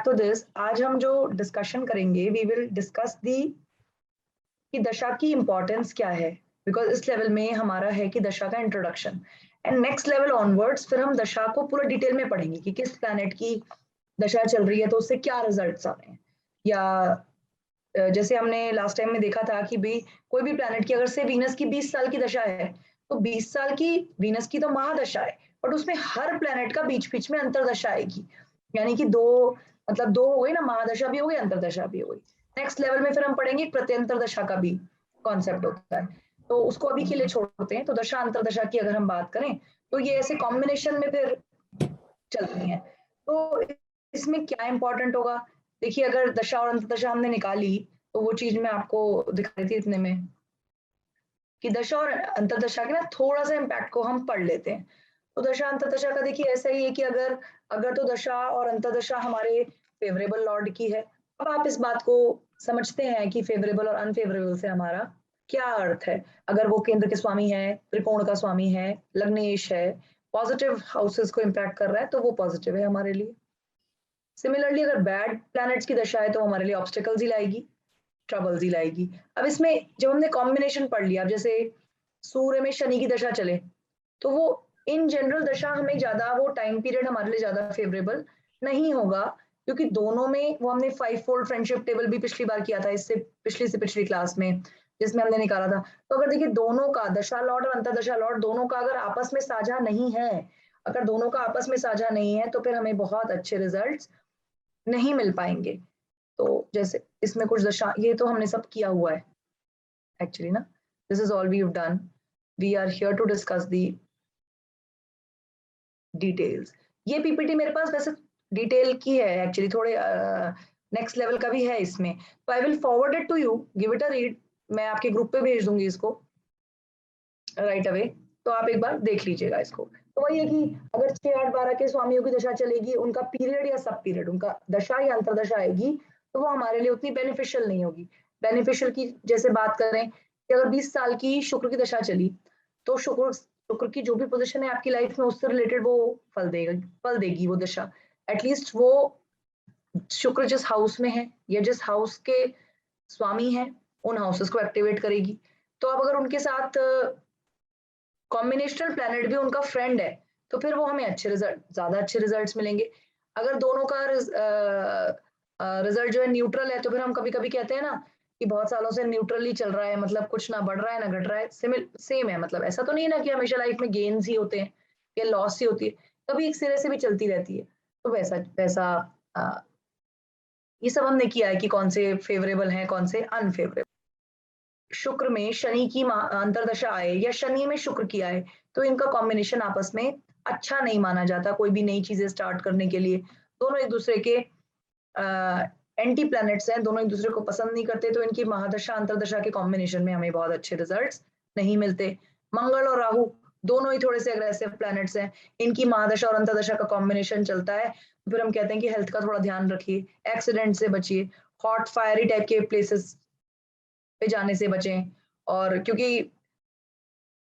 To this. आज हम जो डिस्कशन करेंगे, वी विल डिस्कस दी कि दशा की इंपॉर्टेंस क्या है, बिकॉज इस लेवल में हमारा है कि दशा का introduction, and next level onwards फिर हम दशा को पूरा डिटेल में पढ़ेंगे कि किस प्लैनेट की दशा चल रही है तो उससे क्या रिजल्ट्स आ रहे हैं। या जैसे हमने लास्ट टाइम में देखा था कि भाई कोई भी प्लैनेट की अगर से वीनस की 20 साल की दशा है तो 20 साल की वीनस की तो महादशा है, बट उसमें हर प्लैनेट का बीच बीच में अंतरदशा आएगी। यानी कि दो, मतलब दो हो गई ना, महादशा भी हो गई, अंतरदशा भी हो गई। नेक्स्ट लेवल में फिर हम पढ़ेंगे प्रत्यंतर दशा का भी कॉन्सेप्ट होता है, तो उसको अभी के लिए छोड़ते हैं। तो दशा अंतरदशा की अगर हम बात करें तो ये ऐसे कॉम्बिनेशन में फिर चलती हैं। तो इसमें क्या इंपॉर्टेंट होगा, देखिए अगर दशा और अंतरदशा हमने निकाली तो वो चीज मैं आपको दिखा रही थी इतने में कि दशा और अंतरदशा के ना थोड़ा सा इम्पैक्ट को हम पढ़ लेते हैं। तो दशा अंतरदशा का देखिए ऐसा ही है कि अगर अगर तो दशा और अंतरदशा हमारे फेवरेबल लॉर्ड की है। अब आप इस बात को समझते हैं कि फेवरेबल और अनफेवरेबल से हमारा क्या अर्थ है। अगर वो केंद्र के स्वामी है, त्रिकोण का स्वामी है, लग्नेश है, पॉजिटिव हाउसेस को इम्पैक्ट कर रहा है तो वो पॉजिटिव है हमारे लिए। सिमिलरली अगर बैड प्लैनेट्स की दशा है तो हमारे लिए ऑब्स्टिकल्स ही लाएगी, ट्रबल्स ही लाएगी। अब इसमें जब हमने कॉम्बिनेशन पढ़ लिया, जैसे सूर्य में शनि की दशा चले तो वो इन जनरल दशा हमें ज्यादा, वो टाइम पीरियड हमारे लिए ज्यादा फेवरेबल नहीं होगा, क्योंकि दोनों में वो हमने 5-फोल्ड फ्रेंडशिप टेबल भी पिछली बार किया था, इससे पिछली से पिछली क्लास में जिसमें हमने निकाला था। तो अगर देखिए दोनों का दशा लॉर्ड और अंतरदशा लॉर्ड दोनों का अगर आपस में साझा नहीं है, अगर दोनों का आपस में साझा नहीं है तो फिर हमें बहुत अच्छे रिजल्ट्स नहीं मिल पाएंगे। तो जैसे इसमें कुछ दशा, ये तो हमने सब किया हुआ है एक्चुअली ना, this is all we have done. We are here to discuss the details. ये पीपीटी मेरे पास वैसे डिटेल की है एक्चुअली, थोड़े नेक्स्ट लेवल का भी है इसमें, तो I will forward it to you, give it a read. मैं आपके ग्रुप पे भेज दूंगी इसको राइट अवे, तो आप एक बार देख लीजिएगा इसको। तो वही है कि अगर 6, 8, 12 के स्वामियों की दशा चलेगी, उनका पीरियड या सब पीरियड, उनका दशा या अंतरदशा आएगी तो वो हमारे लिए उतनी बेनिफिशियल नहीं होगी। बेनिफिशियल की जैसे बात करें कि अगर 20 साल की शुक्र की दशा चली तो शुक्र शुक्र की जो भी पोजीशन है आपकी लाइफ में उससे रिलेटेड वो फल देगा, फल देगी वो दशा। एटलीस्ट वो शुक्र जिस हाउस में है या जिस हाउस के स्वामी है उन हाउसेस को एक्टिवेट करेगी। तो अब अगर उनके साथ कॉम्बिनेशनल प्लैनेट भी उनका फ्रेंड है तो फिर वो हमें अच्छे रिजल्ट, ज्यादा अच्छे रिजल्ट्स मिलेंगे। अगर दोनों का रिजल्ट जो है न्यूट्रल है तो फिर हम कभी कभी कहते हैं ना कि बहुत सालों से न्यूट्रल ही चल रहा है, मतलब कुछ ना बढ़ रहा है ना घट रहा है, सेम है। मतलब ऐसा तो नहीं है ना कि हमेशा लाइफ में गेन्स ही होते हैं या लॉस ही होती है, कभी एक सिरे से भी चलती रहती है। तो वैसा वैसा ये सब हमने किया है कि कौन से फेवरेबल हैं कौन से अनफेवरेबल। शुक्र में शनि की अंतरदशा आए या शनि में शुक्र की आए तो इनका कॉम्बिनेशन आपस में अच्छा नहीं माना जाता कोई भी नई चीजें स्टार्ट करने के लिए। दोनों एक दूसरे के एंटी प्लैनेट्स हैं, दोनों एक दूसरे को पसंद नहीं करते, तो इनकी महादशा अंतरदशा के कॉम्बिनेशन में हमें बहुत अच्छे रिजल्ट्स नहीं मिलते। मंगल और राहु दोनों ही थोड़े से अग्रेसिव प्लैनेट्स हैं, इनकी महादशा और अंतरदशा का कॉम्बिनेशन चलता है तो फिर हम कहते हैं कि हेल्थ का थोड़ा ध्यान रखिए, एक्सीडेंट से बचिए, हॉट फायरी टाइप के प्लेसेस पे जाने से बचें। और क्योंकि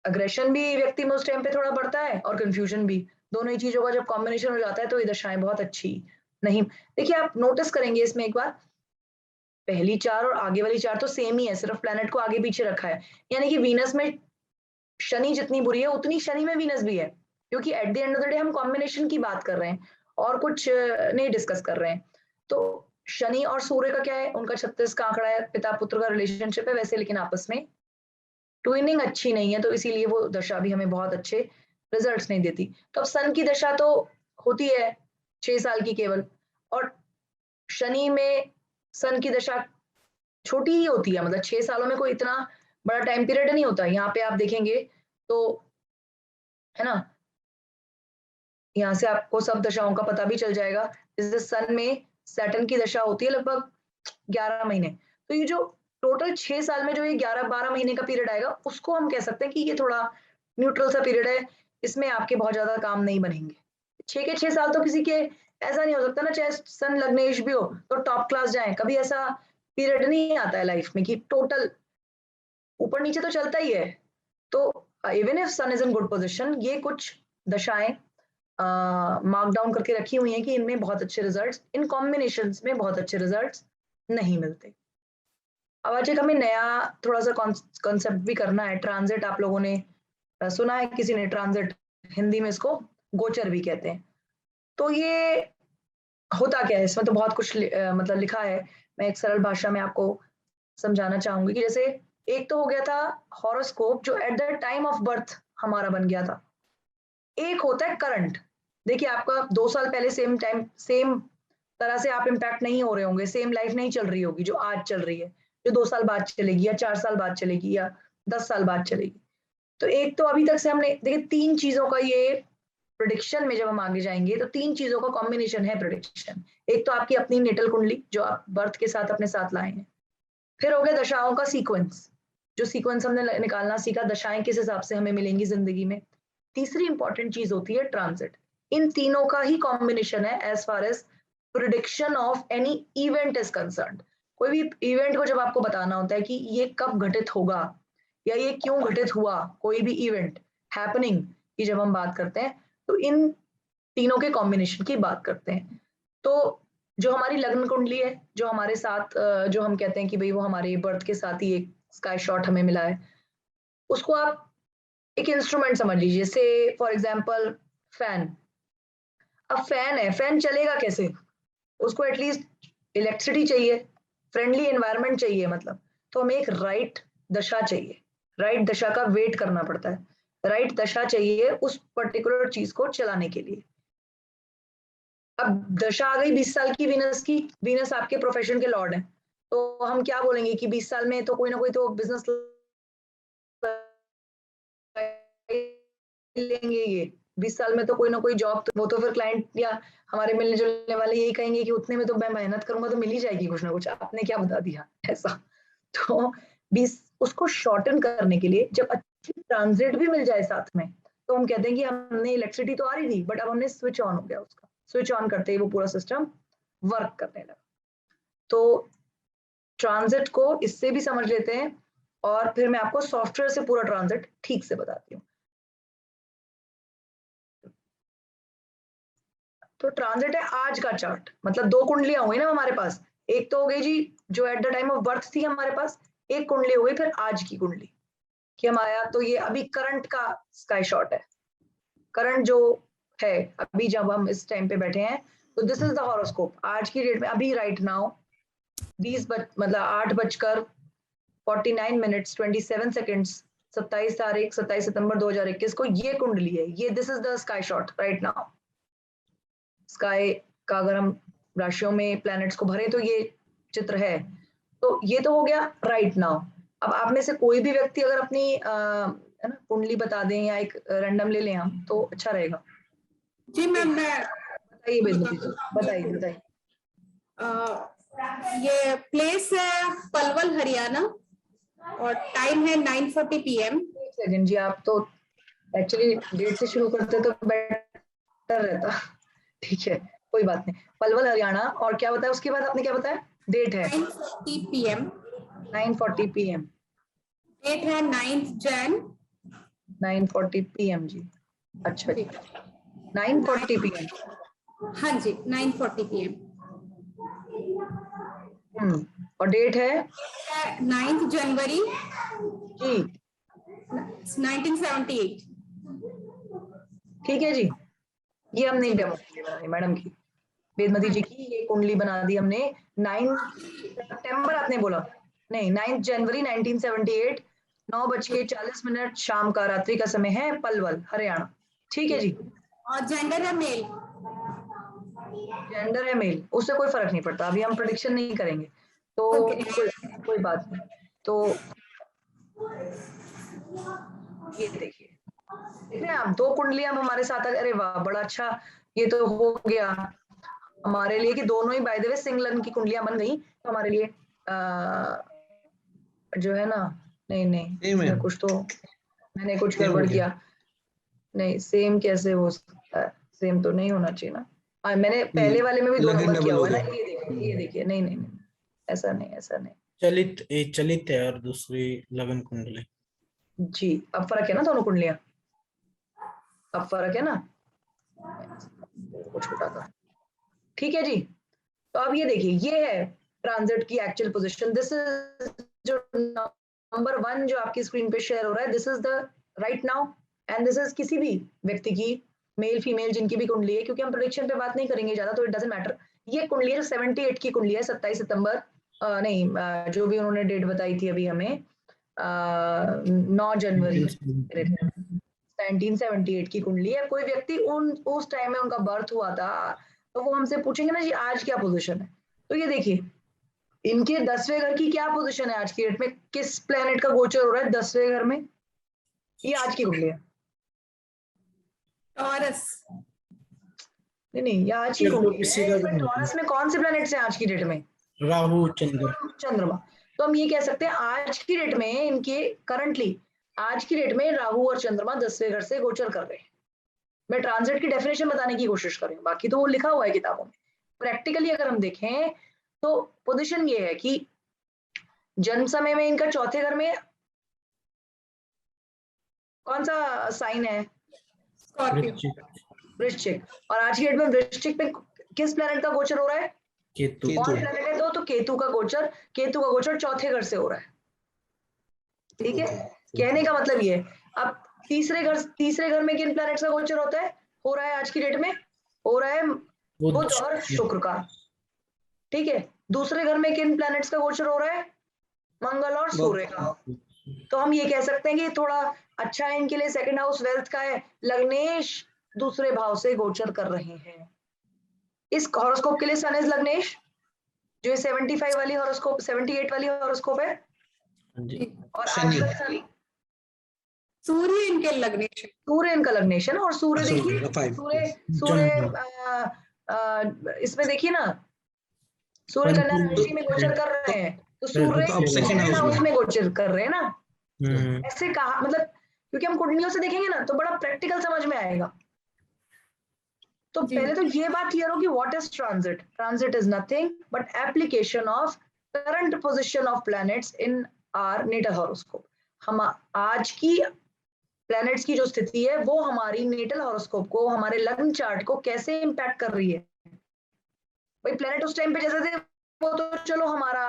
अग्रेशन भी व्यक्ति में उस टाइम पे थोड़ा बढ़ता है और कंफ्यूजन भी, दोनों ही चीजों का जब कॉम्बिनेशन हो जाता है तो ये दशाएं बहुत अच्छी नहीं। देखिए आप नोटिस करेंगे इसमें एक बार, पहली चार और आगे वाली चार तो सेम ही है, सिर्फ प्लेनेट को आगे पीछे रखा है। यानी कि वीनस में शनि जितनी बुरी है उतनी शनि में वीनस भी है, क्योंकि at the end of the day हम कॉम्बिनेशन की बात कर रहे हैं और कुछ नहीं डिस्कस कर रहे हैं। तो शनि और सूर्य का क्या है, उनका 36 का आंकड़ा है, पिता पुत्र का रिलेशनशिप है वैसे, लेकिन आपस में ट्विनिंग अच्छी नहीं है तो इसीलिए वो दशा भी हमें बहुत अच्छे रिजल्ट्स नहीं देती। तो अब सन की दशा तो होती है 6 साल की केवल, और शनि में सन की दशा छोटी ही होती है, मतलब 6 सालों में कोई इतना बड़ा टाइम पीरियड नहीं होता। यहाँ पे आप देखेंगे तो, है ना, यहाँ से आपको सब दशाओं का पता भी चल जाएगा। जैसे सन में सैटर्न की दशा होती है लगभग 11 महीने, तो ये जो टोटल 6 साल में जो ये 11-12 महीने का पीरियड आएगा उसको हम कह सकते हैं कि ये थोड़ा न्यूट्रल सा पीरियड है, इसमें आपके बहुत ज्यादा काम नहीं बनेंगे। 6 के 6 साल तो किसी के ऐसा नहीं हो सकता ना, चाहे सन लग्नेश भी हो तो टॉप क्लास जाए, कभी ऐसा पीरियड नहीं आता है लाइफ में कि टोटल ऊपर नीचे तो चलता ही है। तो even if sun is in good position, ये कुछ दशाएं मार्क डाउन करके रखी हुई हैं कि इनमें बहुत अच्छे रिजल्ट्स, इन कॉम्बिनेशंस में बहुत अच्छे रिजल्ट्स नहीं मिलते। अब आज एक हमें नया थोड़ा सा कॉन्सेप्ट भी करना है। ट्रांजिट आप लोगों ने सुना है किसी ने? ट्रांजिट हिंदी में इसको गोचर भी कहते हैं। तो ये होता क्या है? इसमें तो बहुत कुछ मतलब लिखा है। मैं एक सरल भाषा में आपको समझाना चाहूंगी कि जैसे एक तो हो गया था हॉरोस्कोप जो at the time of birth हमारा बन गया था। एक होता है करंट। देखिए आपका 2 साल पहले सेम टाइम सेम तरह से आप इम्पैक्ट नहीं हो रहे होंगे, सेम लाइफ नहीं चल रही होगी जो आज चल रही है, जो 2 साल बाद चलेगी या 4 साल बाद चलेगी या 10 साल बाद चलेगी। तो एक तो अभी तक से हमने देखिए 3 चीजों का ये प्रोडिक्शन में जब हम आगे जाएंगे तो 3 चीजों का कॉम्बिनेशन है प्रोडिक्शन। एक तो आपकी अपनी नेटल कुंडली जो आप बर्थ के साथ अपने साथ लाए हैं, फिर हो गया दशाओं का सीक्वेंस, जो सीक्वेंस हमने निकालना सीखा, दशाएं किस हिसाब से हमें मिलेंगी जिंदगी में। तीसरी इंपॉर्टेंट चीज होती है ट्रांजिट। इन तीनों का ही कॉम्बिनेशन है as far as prediction of any event is concerned. कोई भी इवेंट को जब आपको बताना होता है कि ये कब घटित होगा या ये क्यों घटित हुआ, कोई भी इवेंट हैपनिंग की जब हम बात करते हैं तो इन तीनों के कॉम्बिनेशन की बात करते हैं। तो जो हमारी लग्न कुंडली है, जो हमारे साथ जो हम कहते हैं कि भाई वो हमारे बर्थ के साथ ही एक स्काई शॉट हमें मिला है, उसको आप एक इंस्ट्रूमेंट समझ लीजिए। जैसे फॉर एग्जांपल फैन। अब फैन है, फैन चलेगा कैसे? उसको एटलीस्ट इलेक्ट्रिसिटी चाहिए, फ्रेंडली एनवायरनमेंट चाहिए, मतलब तो हमें एक राइट दशा चाहिए। राइट दशा का वेट करना पड़ता है, राइट दशा चाहिए उस पर्टिकुलर चीज को चलाने के लिए। अब दशा आ गई 20 साल की वीनस की, वीनस आपके प्रोफेशन के लॉर्ड हैं, तो हम क्या बोलेंगे कि 20 साल में तो कोई ना कोई तो बिजनेस लेंगे ये, 20 साल में तो कोई ना कोई जॉब, तो वो तो फिर क्लाइंट या हमारे मिलने जुलने वाले यही कहेंगे कि उतने में तो मैं मेहनत करूंगा तो मिल ही जाएगी कुछ ना कुछ, आपने क्या बता दिया ऐसा। तो 20 उसको शॉर्टन करने के लिए जब अच्छी ट्रांजिट भी मिल जाए साथ में, तो हम कहते हैं कि हमने इलेक्ट्रिसिटी तो आ रही थी बट अब हमने स्विच ऑन हो गया, उसका स्विच ऑन करते ही वो पूरा सिस्टम वर्क करने लगा। तो ट्रांजिट को इससे भी समझ लेते हैं और फिर मैं आपको सॉफ्टवेयर से पूरा ट्रांजिट ठीक से बताती हूँ। तो ट्रांजिट है आज का चार्ट, मतलब 2 कुंडलियां हुई ना हमारे पास। एक तो हो गई जी जो at the time of birth थी हमारे पास, एक कुंडली हो गई फिर आज की कुंडली कि हम आया। तो ये अभी करंट का स्काई शॉट है, करंट जो है अभी जब हम इस टाइम पे बैठे हैं, तो दिस इज द हॉरोस्कोप आज की डेट में। अभी राइट नाउ मतलब 8:49 27 सेकेंड्स 27 सितंबर 2021 को ये कुंडली है, ये this is the sky shot right now. Sky का अगर हम राशियों में प्लैनेट्स को भरें तो ये चित्र है। तो ये तो हो गया राइट नाउ। अब आप में से कोई भी व्यक्ति अगर अपनी है ना कुंडली बता दें या एक रैंडम ले लें हम तो अच्छा रहेगा। जी मैम, मैं बताइए बेदमती जी, बताइए बताइए। ये प्लेस है पलवल हरियाणा और टाइम है 9:40 PM। एक सेकंड जी, आप तो एक्चुअली डेट से शुरू करते तो बेटर रहता। ठीक है कोई बात नहीं। पलवल हरियाणा, और क्या बताया उसके बाद आपने, क्या बताया? डेट है 9:40 PM। 9:40 PM। डेट है 9th Jan। 9:40 PM जी, अच्छा जी 9:40 PM। हाँ जी 9:40 PM। और डेट है 9th जनवरी जी, 1978। ठीक है जी। ये हमने एक डेमो कुंडली बनाई मैडम की, वेदमती जी की ये कुंडली बना दी हमने 9 सितंबर आपने बोला, नहीं 9 जनवरी 1978, 9:40 शाम का, रात्रि का समय है, पलवल हरियाणा। ठीक है जी। और जेंडर है मेल। जेंडर है मेल, उससे कोई फर्क नहीं पड़ता, अभी हम प्रेडिक्शन नहीं करेंगे तो कोई बात नहीं। तो ये देखिए, देख रहे हैं आप 2 कुंडलियां हमारे साथ अरे वाह बड़ा अच्छा। ये तो हो गया हमारे लिए कि दोनों ही बाय द वे सिंह लग्न की कुंडलियां बन गई, तो हमारे लिए जो है ना, नहीं नहीं इसमें कुछ तो मैंने कुछ गड़बड़ किया। नहीं सेम कैसे हो सकता है, सेम तो नहीं होना चाहिए ना। मैंने पहले वाले में भी 2 नंबर किया हुआ है ना, ये देखिए नहीं नहीं नहीं ऐसा नहीं, ऐसा नहीं। चलित है और दूसरी लगन कुंडली। जी अब फर्क है ना दोनों कुंडलियां, अब फर्क है ना। कुछ छोटा था, ठीक है जी। तो अब ये देखिए, ये है ट्रांजिट की एक्चुअल पोजीशन। दिस इज जो नंबर 1 जो आपकी स्क्रीन पे शेयर हो रहा है, this is the right now, and this is किसी भी व्यक्ति की, मेल फीमेल जिनकी भी कुंडली है, क्योंकि हम प्रेडिक्शन पे बात नहीं करेंगे ज्यादा, तो इट डजंट मैटर। ये कुंडली है 78 की कुंडली है, 27 सितंबर नहीं जो भी उन्होंने डेट बताई थी अभी हमें 9 जनवरी 1978 की कुंडली है। कोई व्यक्ति उस टाइम में उनका बर्थ हुआ था, तो वो हमसे पूछेंगे ना जी आज क्या पोजीशन है। तो ये देखिए, इनके 10वें घर की क्या पोजीशन है आज की डेट में, किस प्लेनेट का गोचर हो रहा है 10वें घर में, ये आज की कुंडली है। टॉरस। नहीं, ये आज की कुंडली है। इसमें टॉरस में कौन से प्लेनेट्स हैं आज की डेट में? राहु, चंद्र, चंद्रमा। तो हम ये कह सकते हैं आज की डेट में इनके करंटली आज की डेट में राहु और चंद्रमा 10वें घर से गोचर कर रहे हैं। मैं ट्रांजिट की डेफिनेशन बताने की कोशिश कर रही हूँ, बाकी तो वो लिखा हुआ है किताबों में। प्रैक्टिकली अगर हम देखें तो पोजीशन ये है कि जन्म समय में इनका चौथे घर में कौन सा साइन है? स्कॉर्पियो। वृश्चिक। और आज की डेट में वृश्चिक में किस प्लेनेट का गोचर हो रहा है? केतु। कौन प्लेनेट है? तो केतु का गोचर चौथे घर से हो रहा है, ठीक है। कहने का मतलब ये, अब तीसरे घर में किन प्लैनेट्स का गोचर होता है, हो रहा है आज की डेट में, हो रहा है बुध और शुक्र का, ठीक है। दूसरे घर में किन प्लैनेट्स का गोचर हो रहा है? मंगल और सूर्य का। तो हम ये कह सकते हैं कि थोड़ा अच्छा है इनके लिए, सेकंड हाउस वेल्थ का है, लग्नेश दूसरे भाव से गोचर कर रहे हैं। इस हॉरोस्कोप के लिए सन इज लग्नेश, जो 75 वाली हॉरोस्कोप 78 वाली हॉरोस्कोप है, और आजकल सूर्य इनके लग्नेश है। सूर्य इनका लग्नेशन, और सूर्य देखिए, सूर्य इसमें देखिए ना, सूर्य कन्या राशि में गोचर कर रहे हैं, तो सूर्य सेकंड हाउस में गोचर कर रहे हैं ना। ऐसे कहा मतलब, क्योंकि हम कुंडलियों से देखेंगे ना तो बड़ा प्रैक्टिकल समझ में आएगा। तो पहले तो ये बात क्लियर हो कि what is transit. Transit is nothing but application of current position of planets in our natal horoscope. हम आज की प्लैनेट्स की जो स्थिति है वो हमारी नेटल हॉरोस्कोप को, हमारे लग्न चार्ट को कैसे इंपैक्ट कर रही है। भाई प्लैनेट उस टाइम पे जैसे थे वो तो चलो हमारा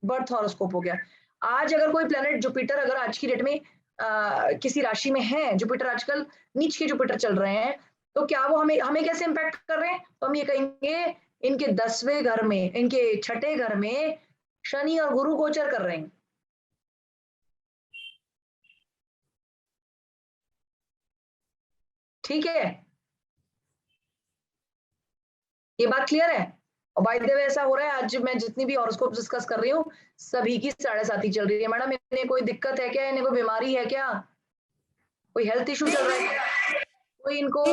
बर्थ हॉरोस्कोप हो गया। आज अगर कोई प्लैनेट जुपिटर अगर आज की डेट में किसी राशि में है, जुपिटर आजकल नीच के जुपिटर चल रहे हैं, तो क्या वो हमें कैसे इंपैक्ट कर रहे हैं? तो हम ये कहेंगे इनके 10वें घर में, इनके छठे घर में शनि और गुरु गोचर कर रहे हैं, ठीक है। ये बात क्लियर है। और बाय द वे ऐसा हो रहा है, आज मैं जितनी भी हॉरोस्कोप डिस्कस कर रही हूँ सभी की 7.5 चल रही है। मैडम इन्हें कोई दिक्कत है क्या, इन्हें कोई बीमारी है क्या, कोई हेल्थ इशू चल रहा है क्या, कोई इनको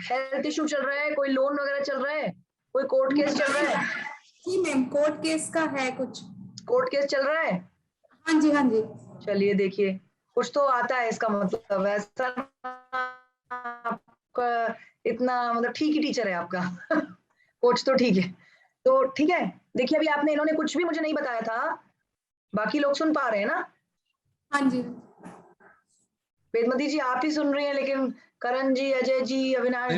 हेल्थ इशू चल रहा है, कोई लोन वगैरह चल रहा है, कोई कोर्ट केस चल रहा है? जी मैम, कोर्ट केस का है कुछ। कोर्ट केस चल रहा है? हाँ जी, हाँ जी। चलिए देखिए, कुछ तो आता है इसका मतलब। ऐसा आपका इतना मतलब ठीक ही टीचर है आपका कोच तो ठीक है। तो ठीक है, देखिए अभी आपने, इन्होंने कुछ भी मुझे नहीं बताया था, बाकी लोग सुन पा रहे हैं ना? हाँ जी। वेदमती जी आप ही सुन रही हैं, लेकिन करण जी, अजय जी, अविनाश जी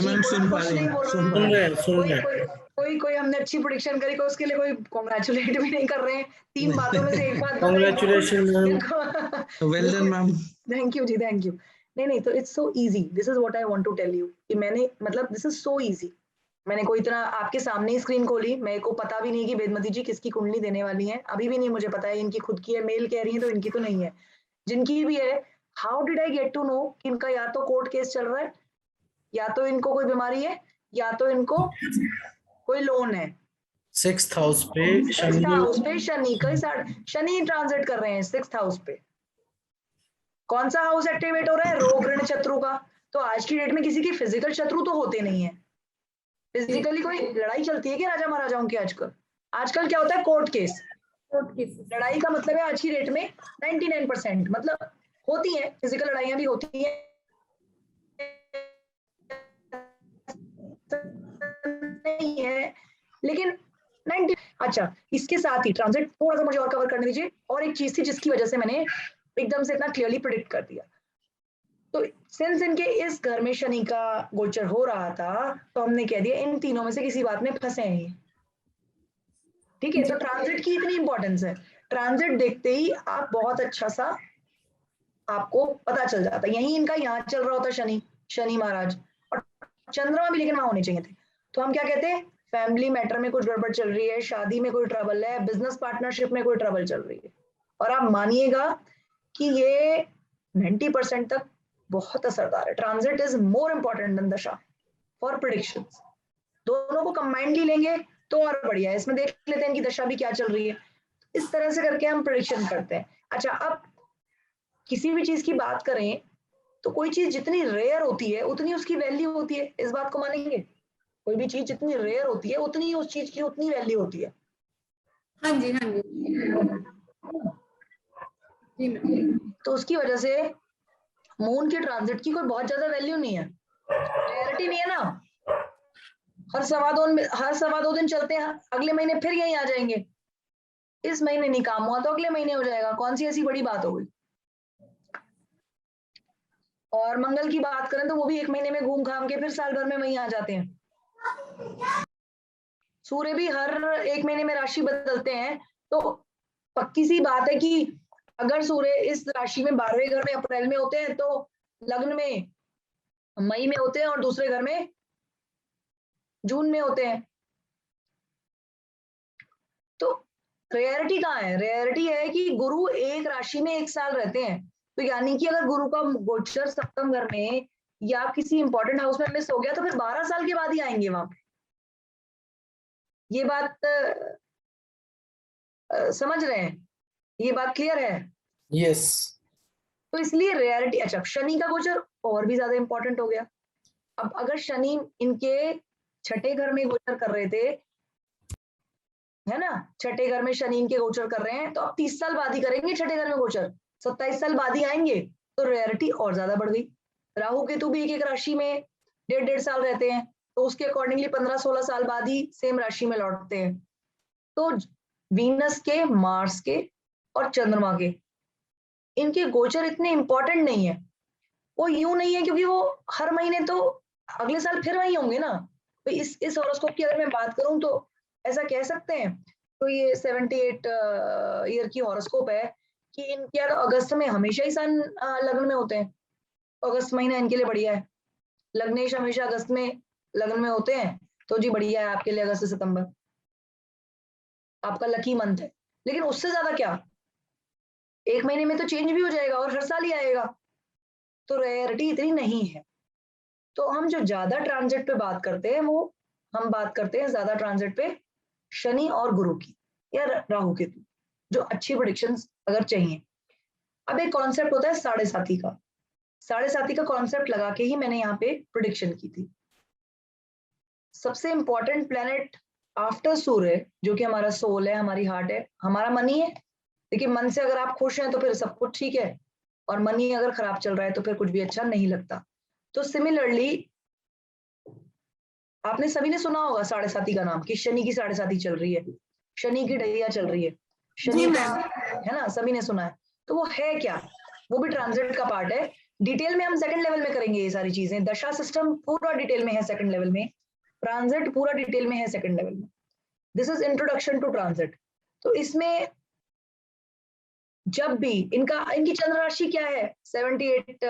कुछ नहीं बोल रहे। कोई हमने अच्छी प्रेडिक्शन करी, कोई उसके लिए कोई कांग्रेचुलेट भी नहीं कर रहे हैं। 3 बातों में से एक बात congratulation ma'am, well done ma'am. Thank you जी, थैंक यू। नहीं तो it's so easy, this is what I want to tell you कि मैंने मतलब दिस इज सो इजी। मैंने कोई इतना आपके सामने ही स्क्रीन खोली, मेरे को पता भी नहीं कि वेदमती जी किसकी कुंडली देने वाली हैं, अभी भी नहीं मुझे पता है। इनकी खुद की है, मेल कह रही है तो इनकी तो नहीं है, जिनकी भी है how did I get to know कि इनका या तो कोर्ट केस चल रहा है, या तो इनको कोई बीमारी है, या तो इनको कोई लोन है। 6th हाउस पे शनि का शनि ट्रांजिट कर रहे हैं 6th हाउस पे। कौन सा हाउस एक्टिवेट हो रहा है? रोग ऋण शत्रु का। तो आज की डेट में किसी की फिजिकल शत्रु तो होते नहीं है। फिजिकली कोई लड़ाई चलती है कि राजा महाराजाओं की आजकल क्या होता है? Court case. लड़ाई का मतलब है आज की डेट में 99% मतलब होती है, फिजिकल लड़ाइयां भी होती है, नहीं है लेकिन 90। अच्छा, इसके साथ ही ट्रांजिट थोड़ा सा मुझे और कवर करने दीजिए। और एक चीज थी जिसकी वजह से मैंने एकदम से इतना क्लियरली प्रेडिक्ट कर दिया। तो सिंस इनके इस घर में शनि का गोचर हो रहा था, तो हमने कह दिया इन तीनों में से किसी बात में फंसे हैं ये। ठीक है, तो ट्रांजिट की इतनी इंपॉर्टेंस है, ट्रांजिट देखते ही आप बहुत अच्छा सा आपको पता चल जाता है। यही इनका यहाँ चल रहा होता शनि महाराज, और चंद्रमा भी लेकिन वहां होने चाहिए थे। तो हम क्या कहते हैं, फैमिली मैटर में कुछ गड़बड़ चल रही है, शादी में कोई ट्रबल है, बिजनेस पार्टनरशिप में कोई ट्रबल चल रही है, और आप मानिएगा कि ये 90% तक बहुत असरदार है। Transit is more important than dasha for predictions. दोनों को कंबाइंडली लेंगे तो और बढ़िया है। इसमें देख लेते हैं इनकी दशा भी क्या चल रही है, इस तरह से करके हम प्रिडिक्शन करते हैं। अच्छा, अब किसी भी चीज की बात करें तो कोई चीज जितनी रेयर होती है उतनी उसकी वैल्यू होती है, इस बात को मानेंगे? कोई भी चीज जितनी रेयर होती है उतनी उस चीज की उतनी वैल्यू होती है। हाँ जी, हाँ जी, जी मैम। तो उसकी वजह से मून के ट्रांजिट की कोई बहुत ज्यादा वैल्यू नहीं है, रेयरिटी नहीं है ना। हर 2.25 दिन चलते हैं, अगले महीने फिर यहीं आ जाएंगे। इस महीने नहीं काम हुआ तो अगले महीने हो जाएगा, कौन सी ऐसी बड़ी बात हो गई। और मंगल की बात करें तो वो भी 1 महीने में घूम घाम के फिर साल भर में वहीं आ जाते हैं। सूर्य भी हर 1 महीने में राशि बदलते हैं, तो पक्की सी बात है कि अगर सूर्य इस राशि में 12वें घर में अप्रैल में होते हैं, तो लग्न में मई में होते हैं और दूसरे घर में जून में होते हैं। तो रेयरिटी कहाँ है? रेयरिटी है कि गुरु एक राशि में 1 साल रहते हैं। तो यानी कि अगर गुरु का गोचर सप्तम घर में या किसी इंपॉर्टेंट हाउस में मिस हो गया तो फिर 12 साल के बाद ही आएंगे वहां पे। ये बात समझ रहे हैं? ये बात क्लियर है? यस। तो इसलिए रेयरिटी। अच्छा, शनि का गोचर और भी ज्यादा इंपॉर्टेंट हो गया। अब अगर शनि इनके 6ठे घर में गोचर कर रहे थे, है ना, 6ठे घर में शनि इनके गोचर कर रहे हैं, तो अब 30 साल बाद ही करेंगे 6ठे घर में गोचर, 27 साल बाद ही आएंगे, तो रेयरिटी और ज्यादा बढ़ गई। राहु केतु भी एक राशि में 1.5 साल रहते हैं, तो उसके अकॉर्डिंगली 15-16 साल बाद ही सेम राशि में लौटते हैं। तो वीनस के, मार्स के और चंद्रमा के इनके गोचर इतने इंपॉर्टेंट नहीं है। वो यूं नहीं है क्योंकि वो हर महीने तो अगले साल फिर वही होंगे ना। तो इस हॉरोस्कोप की अगर मैं बात करूं तो ऐसा कह सकते हैं। तो ये 78 ईयर की हॉरोस्कोप है कि इनके यार अगस्त में हमेशा ही सन लग्न में होते हैं। अगस्त महीना इनके लिए बढ़िया है, लग्नेश हमेशा अगस्त में लग्न में होते हैं, तो जी बढ़िया है आपके लिए अगस्त से सितंबर, आपका लकी मंथ है। लेकिन उससे ज्यादा क्या, 1 महीने में तो चेंज भी हो जाएगा और हर साल ही आएगा, तो रेयरिटी इतनी नहीं है। तो हम जो ज्यादा ट्रांजिट पे बात करते हैं वो हम बात करते हैं ज्यादा ट्रांजिट पे शनि और गुरु की या राहु केतु, जो अच्छी प्रेडिक्शंस अगर चाहिए। अब एक कॉन्सेप्ट होता है 7.5 का, 7.5 का कॉन्सेप्ट लगा के ही मैंने यहाँ पे प्रेडिक्शन की थी। सबसे इंपॉर्टेंट प्लेनेट आफ्टर सूर्य, जो कि हमारा सोल है, हमारी हार्ट है, हमारा मन ही है। देखिए, मन से अगर आप खुश हैं तो फिर सब कुछ ठीक है, और मन ही अगर खराब चल रहा है तो फिर कुछ भी अच्छा नहीं लगता। तो सिमिलरली आपने सभी ने सुना होगा 7.5 का नाम, कि शनि की 7.5 चल रही है, शनि की ढैया चल रही है, शनि का, है ना, सभी ने सुना है। तो वो है क्या? वो भी ट्रांजिट का पार्ट है। डिटेल में हम सेकंड लेवल में करेंगे ये सारी चीजें। दशा सिस्टम पूरा डिटेल में है सेकंड लेवल में, ट्रांजिट पूरा डिटेल में है सेकंड लेवल में। This is introduction to transit. तो इसमें जब भी इनकी चंद्र राशि क्या है 78,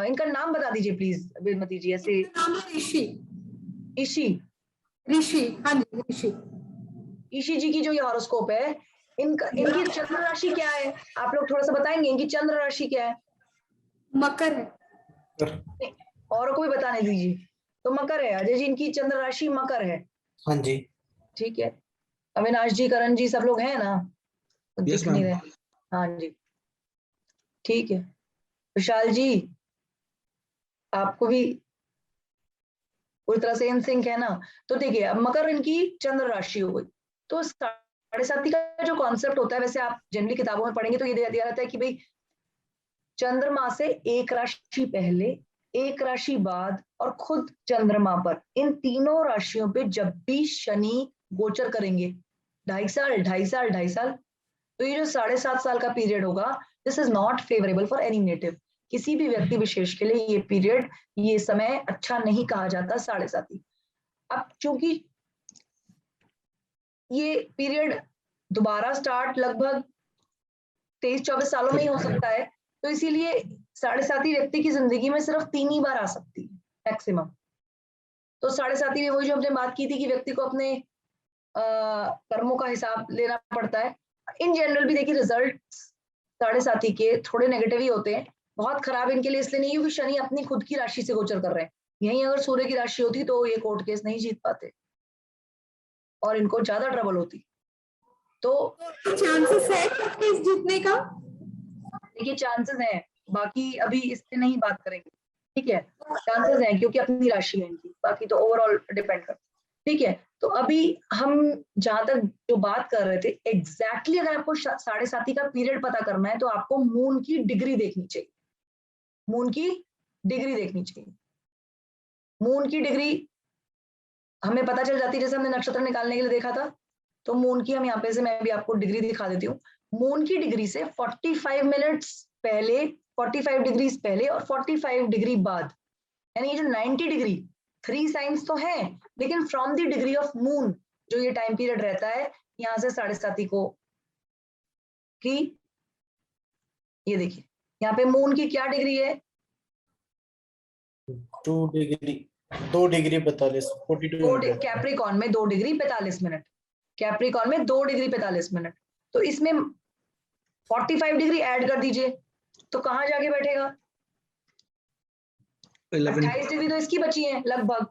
इनका नाम बता दीजिए प्लीज विमति जी। ऐसे नाम है ऋषि। ऋषि, ऋषि, हाँ जी, ऋषि। ईशी जी की जो ये हॉरोस्कोप है, इनकी चंद्र राशि क्या है? आप लोग थोड़ा सा बताएंगे इनकी चंद्र राशि क्या है? मकर है। नहीं, औरों को भी बताने दीजिए। तो मकर है अजय जी, इनकी चंद्र राशि मकर है। हाँ जी। ठीक है, अविनाश जी, करण जी, सब लोग हैं ना? यस दिख नहीं मैम। रहे। हाँ जी, ठीक है। विशाल जी, आपको भी पूरी तरह से इन सिंक है ना? तो देखिए, अब मकर इनकी चंद्र राशि हो गई। तो 7.5 का जो कॉन्सेप्ट होता है, वैसे आप जनरली किताबों में पढ़ेंगे तो ये दिया रहता है कि भाई चंद्रमा से 1 राशि पहले, 1 राशि बाद और खुद चंद्रमा पर, इन तीनों राशियों पे जब भी शनि गोचर करेंगे 2.5 साल, तो ये जो 7.5 साल का पीरियड होगा, this is not favourable for any native. किसी भी व्यक्ति विशेष के लिए ये पीरियड, ये समय अच्छा नहीं कहा जाता साढ़े साथी। अब चूंकि ये पीरियड दोबारा स्टार्ट लगभग 23-24 सालों में ही हो सकता है, तो इसीलिए साढ़े साथी व्यक्ति की जिंदगी में सिर्फ 3 ही बार आ सकती है मैक्सिमम। तो साढ़े साथी में वही जो हमने बात की थी कि व्यक्ति को अपने कर्मों का हिसाब लेना पड़ता है। इन जनरल भी देखिए रिजल्ट साढ़े साथी के थोड़े नेगेटिव ही होते हैं, बहुत खराब इनके लिए इसलिए नहीं क्योंकि शनि अपनी खुद की राशि से गोचर कर रहे हैं। यहीं अगर सूर्य की राशि होती तो ये कोर्ट केस नहीं जीत पाते और इनको ज्यादा ट्रबल होती। तो चांसेस है केस जीतने का? देखिए चांसेस हैं, बाकी अभी इस पे नहीं बात करेंगे, ठीक है। चांसेस हैं क्योंकि अपनी राशि है इनकी, बाकी तो ओवरऑल डिपेंड करता है, ठीक है। तो अभी हम जहां तक जो बात कर रहे थे, एग्जैक्टली अगर आपको साढ़े साथी का पीरियड पता करना है तो आपको मून की डिग्री देखनी चाहिए। मून की डिग्री देखनी चाहिए। मून की डिग्री हमें पता चल जाती है, जैसे हमने नक्षत्र निकालने के लिए देखा था, तो मून की हम यहाँ पे से मैं भी आपको डिग्री दिखा देती हूँ। मून की डिग्री से 45 मिनट्स पहले, 45 डिग्रीज पहले और 45 डिग्री बाद, यानी ये जो 90 डिग्री 3 साइंस तो है, लेकिन from the degree of moon जो ये टाइम पीरियड रहता है, यहाँ से साढ़े साथी को की, ये देखिए यहाँ पे मून की क्या डिग्री है, 2 डिग्री 2 डिग्री 42 42 कैप्रिकॉन में 2 डिग्री 45 मिनट, कैप्रिकॉन में 2 डिग्री 45 मिनट। तो इसमें 45 डिग्री ऐड कर दीजिए तो कहाँ जाके बैठेगा, 28 डिग्री तो इसकी बची है लगभग,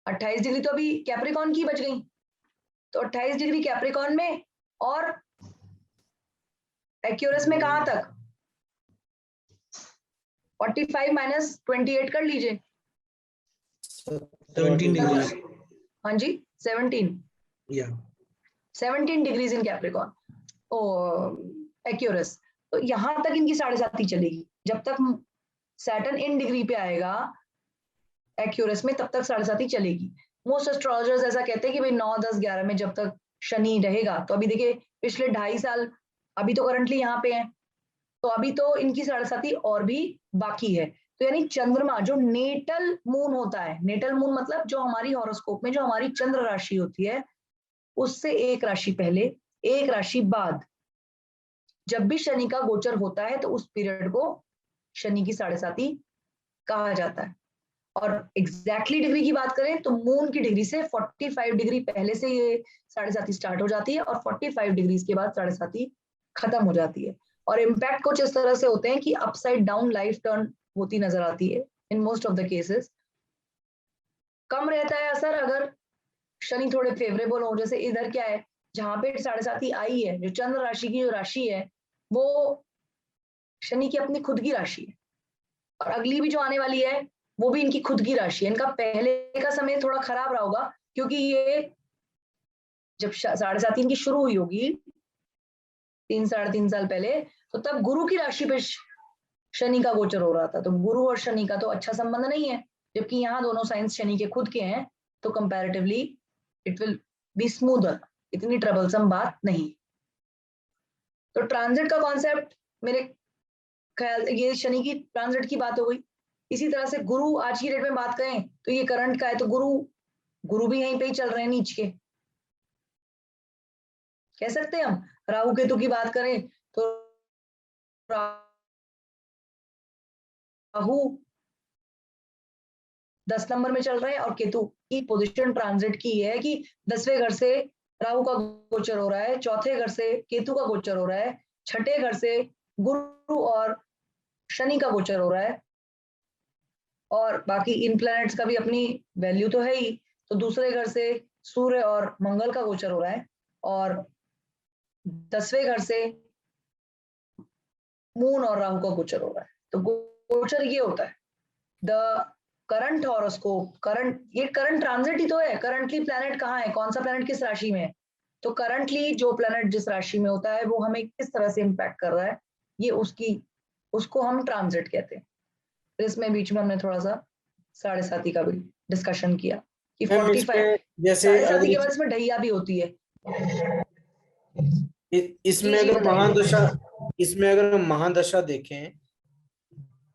28 डिग्री तो अभी कैप्रिकॉन की बच गई, तो 28 डिग्री कैप्रिकॉन में और एक्यूरस में कहां तक, 45 माइनस 28 कर लीजिए, 17 डिग्री, हाँ जी 17 या 17 डिग्रीज इन कैप्रिकॉन एक्यूरस। तो यहां तक इनकी साढ़े साथी चलेगी, जब तक सैटर्न इन डिग्री पे आएगा एक्यूरस में तब तक साढ़े साथी चलेगी। मोस्ट एस्ट्रोलॉजर्स ऐसा कहते हैं कि भाई 9, 10, 11 में जब तक शनि रहेगा, तो अभी देखिए पिछले 2.5 साल अभी तो करंटली यहाँ पे हैं, तो अभी तो इनकी साढ़े साथी और भी बाकी है। तो यानी चंद्रमा जो नेटल मून होता है, नेटल मून मतलब जो हमारी हॉरोस्कोप में जो हमारी चंद्र राशि होती है, उससे एक राशि पहले एक राशि बाद जब भी शनि का गोचर होता है तो उस पीरियड को शनि की साढ़े साथी कहा जाता है। और एग्जैक्टली डिग्री की बात करें तो मून की डिग्री से 45 डिग्री पहले से ये साढ़े साथी स्टार्ट हो जाती है और 45 डिग्री के बाद साढ़े साथी खत्म हो जाती है। और इम्पैक्ट कुछ इस तरह से होते हैं कि अपसाइड डाउन लाइफ टर्न होती नजर आती है in most of the cases. कम रहता है असर अगर शनि थोड़े फेवरेबल हो, जैसे इधर क्या है, जहां पे साढ़े साथी आई है, जो चंद्र राशि की जो राशि है वो शनि की अपनी खुद की राशि है, और अगली भी जो आने वाली है वो भी इनकी खुद की राशि है। इनका पहले का समय थोड़ा खराब रहा होगा क्योंकि ये जब साढ़े साथी इनकी शुरू हुई होगी 3 साढ़े 3 साल पहले, तो तब गुरु की राशि पे शनि का गोचर हो रहा था, तो गुरु और शनि का तो अच्छा संबंध नहीं है, जबकि यहाँ दोनों साइंस शनि के खुद के हैं, तो comparatively it will be smoother, इतनी ट्रबलसम बात नहीं। तो ट्रांजिट का कॉन्सेप्ट मेरे ख्याल, ये शनि की ट्रांजिट की बात हो गई। इसी तरह से गुरु आज की डेट में बात करें तो ये करंट का है, तो गुरु भी यहीं पे ही चल रहे हैं नीच के, कह सकते हैं हम। राहु केतु की बात करें तो राहु 10 नंबर में चल रहे हैं और केतु की पोजीशन ट्रांजिट की है कि 10वें घर से राहु का गोचर हो रहा है, चौथे घर से केतु का गोचर हो रहा है, छठे घर से गुरु और शनि का गोचर हो रहा है, और बाकी इन प्लैनेट्स का भी अपनी वैल्यू तो है ही। तो दूसरे घर से सूर्य और मंगल का गोचर हो रहा है, और 10वें घर से मून और राहु का गोचर हो रहा है। तो गोचर ये होता है द करंट हॉरोस्कोप, ये करंट ट्रांजिट ही तो है। करंटली प्लैनेट कहाँ है, कौन सा प्लैनेट किस राशि में है, तो करंटली जो प्लैनेट जिस राशि में होता है वो हमें किस तरह से इम्पैक्ट कर रहा है, ये उसको हम ट्रांजिट कहते हैं। तो इसमें बीच में हमने थोड़ा सा साढ़े साथी का भी डिस्कशन किया कि 45 जैसे साढ़े साथी के बाद इसमें ढैया भी होती है। इसमें अगर महादशा देखें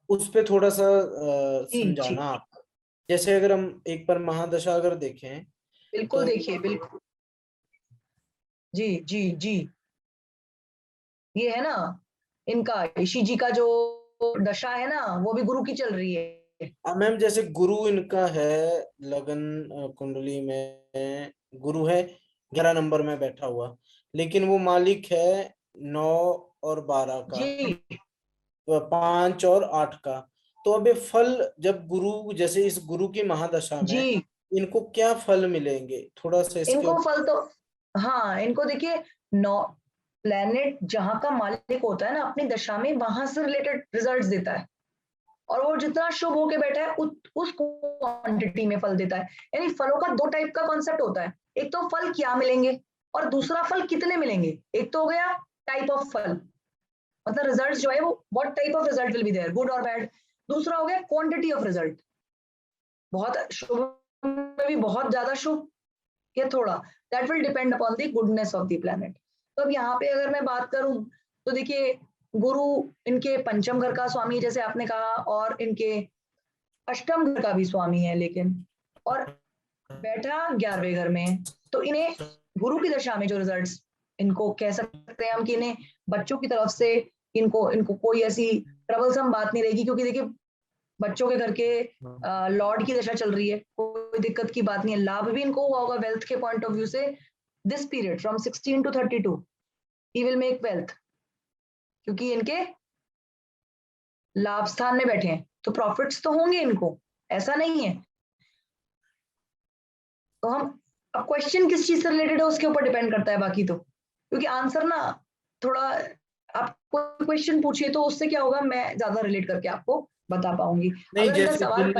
उस पे थोड़ा सा जी जी समझाना आप। जैसे अगर हम एक बार महादशा अगर देखें बिल्कुल, तो देखिए बिल्कुल, जी जी जी, ये है ना इनका ऋषि जी का जो दशा है ना, वो भी गुरु की चल रही है। मैम जैसे गुरु इनका है लगन कुंडली में, गुरु है 11 नंबर में बैठा हुआ, लेकिन वो मालिक है 9 और 12 का, जी 5 और 8 का। तो अब ये फल जब गुरु, जैसे इस गुरु की महादशा में जी, इनको क्या फल मिलेंगे, थोड़ा सा इसके इनको फल तो, हाँ इनको देखिए, नौ प्लेनेट जहां का मालिक होता है ना अपनी दशा में, वहां से रिलेटेड रिजल्ट्स देता है, और वो जितना शुभ होके बैठा है उस क्वांटिटी में फल देता है। यानी फलों का दो टाइप का कॉन्सेप्ट होता है, एक तो फल क्या मिलेंगे और दूसरा फल कितने मिलेंगे। एक तो हो गया टाइप ऑफ फल, मतलब रिजल्ट जो है वो what type of result will be there, good और बैड। दूसरा हो गया क्वांटिटी ऑफ रिजल्ट, बहुत शुभ में भी बहुत ज्यादा शुभ या थोड़ा, that will depend upon the goodness of the planet. तो अब यहाँ पे अगर मैं बात करूं तो देखिए, गुरु इनके पंचम घर का स्वामी जैसे आपने कहा, और इनके अष्टम घर का भी स्वामी है, लेकिन और बैठा 11वें घर में। तो इन्हें गुरु की दशा में जो रिजल्ट्स, इनको कह सकते हैं हम कि इन्हें बच्चों की तरफ से इनको इनको कोई ऐसी ट्रबलसम बात नहीं रहेगी, क्योंकि देखिए बच्चों के घर के लॉर्ड की दशा चल रही है, कोई दिक्कत की बात नहीं है। लाभ भी इनको हुआ होगा वेल्थ के पॉइंट ऑफ व्यू से, this period from 16 to 32 he will make wealth, क्योंकि इनके लाभ स्थान में बैठे हैं, तो प्रॉफिट्स तो होंगे इनको, ऐसा नहीं है। तो हम, अब क्वेश्चन किस चीज से रिलेटेड है उसके ऊपर डिपेंड करता है बाकी तो, क्योंकि आंसर ना थोड़ा, आप कोई क्वेश्चन पूछिए तो उससे क्या होगा, मैं ज्यादा रिलेट करके आपको बता पाऊंगी। नहीं, अगर इनका सवाल